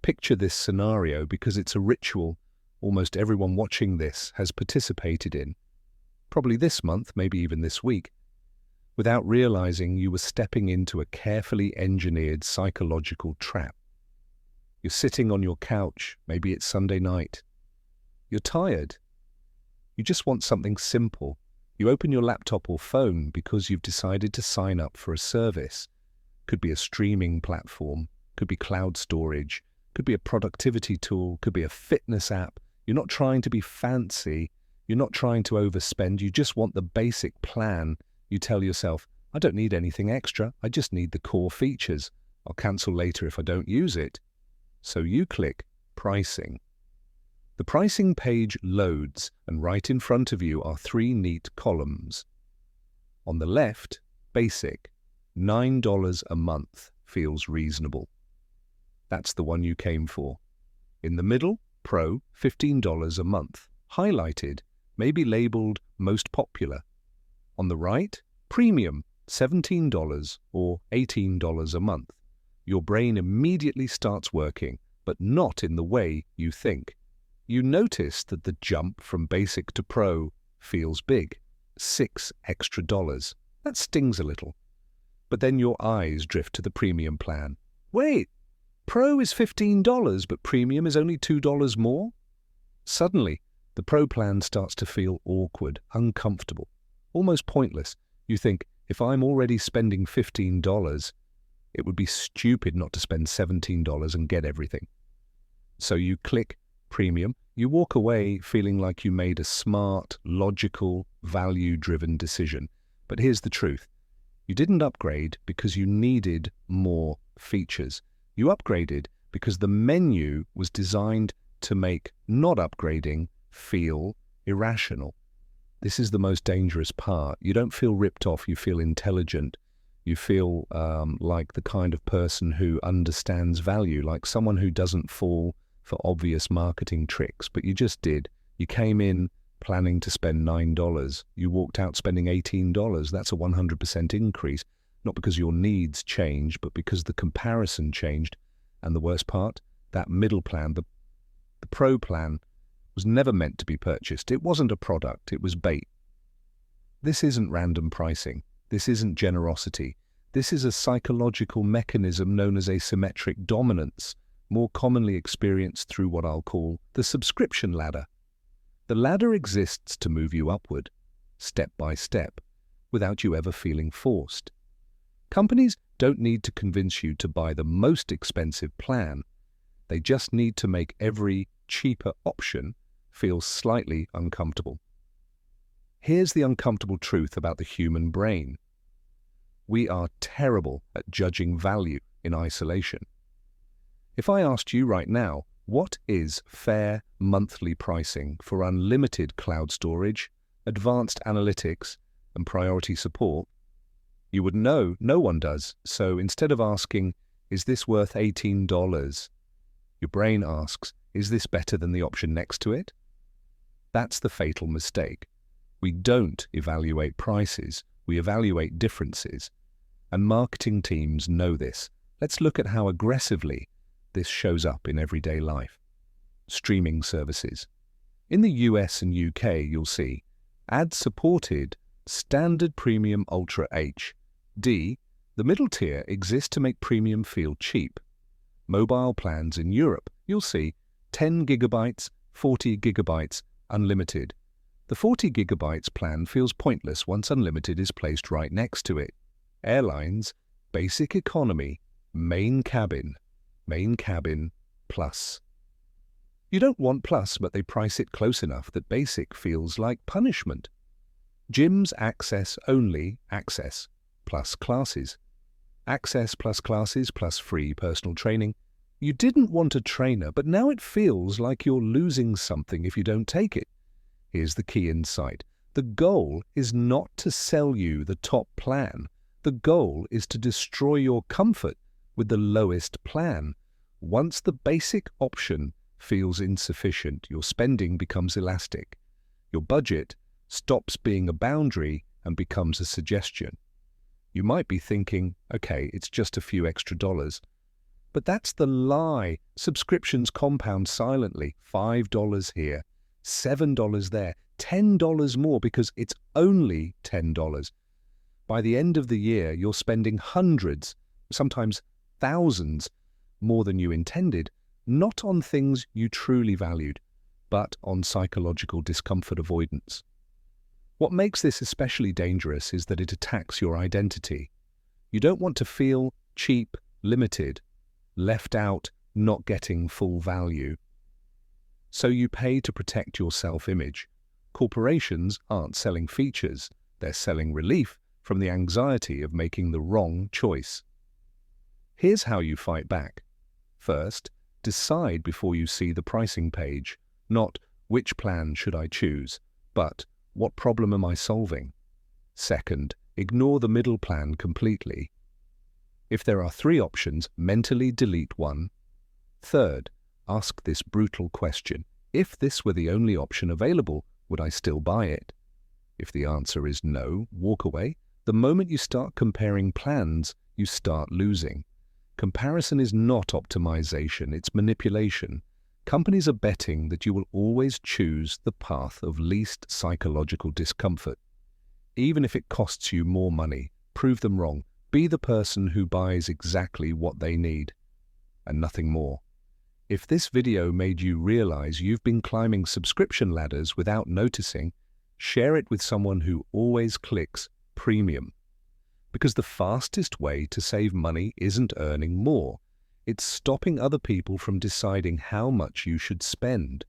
Picture this scenario because it's a ritual almost everyone watching this has participated in. Probably this month, maybe even this week. Without realizing you were stepping into a carefully engineered psychological trap. You're sitting on your couch, maybe it's Sunday night. You're tired. You just want something simple. You open your laptop or phone because you've decided to sign up for a service. Could be a streaming platform, could be cloud storage, could be a productivity tool, could be a fitness app. You're not trying to be fancy. You're not trying to overspend. You just want the basic plan. You tell yourself, I don't need anything extra. I just need the core features. I'll cancel later if I don't use it. So you click Pricing. The pricing page loads, and right in front of you are three neat columns. On the left, Basic, $9 a month feels reasonable. That's the one you came for. In the middle, Pro, $15 a month, highlighted, maybe labeled Most Popular. On the right, Premium, $17 or $18 a month. Your brain immediately starts working, but not in the way you think. You notice that the jump from Basic to Pro feels big, $6 extra. That stings a little. But then your eyes drift to the Premium plan. Wait, Pro is $15, but Premium is only $2 more? Suddenly, the Pro plan starts to feel awkward, uncomfortable, almost pointless. You think, if I'm already spending $15, it would be stupid not to spend $17 and get everything. So you click Premium. You walk away feeling like you made a smart, logical, value-driven decision. But here's the truth. You didn't upgrade because you needed more features. You upgraded because the menu was designed to make not upgrading feel irrational. This is the most dangerous part. You don't feel ripped off, you feel intelligent. You feel like the kind of person who understands value, like someone who doesn't fall for obvious marketing tricks, but you just did. You came in planning to spend $9. You walked out spending $18. That's a 100% increase, not because your needs changed, but because the comparison changed. And the worst part, that middle plan, the Pro plan, was never meant to be purchased. It wasn't a product, it was bait. This isn't random pricing. This isn't generosity. This is a psychological mechanism known as asymmetric dominance, more commonly experienced through what I'll call the subscription ladder. The ladder exists to move you upward, step by step, without you ever feeling forced. Companies don't need to convince you to buy the most expensive plan. They just need to make every cheaper option feel slightly uncomfortable. Here's the uncomfortable truth about the human brain. We are terrible at judging value in isolation. If I asked you right now, what is fair monthly pricing for unlimited cloud storage, advanced analytics, and priority support, you would know no one does. So instead of asking, is this worth $18? Your brain asks, is this better than the option next to it? That's the fatal mistake. We don't evaluate prices, we evaluate differences. And marketing teams know this. Let's look at how aggressively this shows up in everyday life. Streaming services. In the US and UK, you'll see ad-supported Standard Premium Ultra HD. The middle tier exists to make premium feel cheap. Mobile plans in Europe, you'll see 10 gigabytes, 40 gigabytes, unlimited. The 40 gigabytes plan feels pointless once unlimited is placed right next to it. Airlines, basic economy, main cabin plus. You don't want plus, but they price it close enough that basic feels like punishment. Gyms access only, access plus classes. Access plus classes plus free personal training. You didn't want a trainer, but now it feels like you're losing something if you don't take it. Here's the key insight. The goal is not to sell you the top plan. The goal is to destroy your comfort with the lowest plan. Once the basic option feels insufficient, your spending becomes elastic. Your budget stops being a boundary and becomes a suggestion. You might be thinking, okay, it's just a few extra dollars. But that's the lie. Subscriptions compound silently. $5 here, $7 there, $10 more because it's only $10. By the end of the year, you're spending hundreds, sometimes thousands, more than you intended, not on things you truly valued, but on psychological discomfort avoidance. What makes this especially dangerous is that it attacks your identity. You don't want to feel cheap, limited, left out, not getting full value. So you pay to protect your self-image. Corporations aren't selling features, they're selling relief from the anxiety of making the wrong choice. Here's how you fight back. First, decide before you see the pricing page, not which plan should I choose, but what problem am I solving? Second, ignore the middle plan completely. If there are 3 options, mentally delete one. Third, ask this brutal question. If this were the only option available, would I still buy it? If the answer is no, walk away. The moment you start comparing plans, you start losing. Comparison is not optimization, it's manipulation. Companies are betting that you will always choose the path of least psychological discomfort. Even if it costs you more money, prove them wrong. Be the person who buys exactly what they need, and nothing more. If this video made you realize you've been climbing subscription ladders without noticing, share it with someone who always clicks premium. Because the fastest way to save money isn't earning more. It's stopping other people from deciding how much you should spend.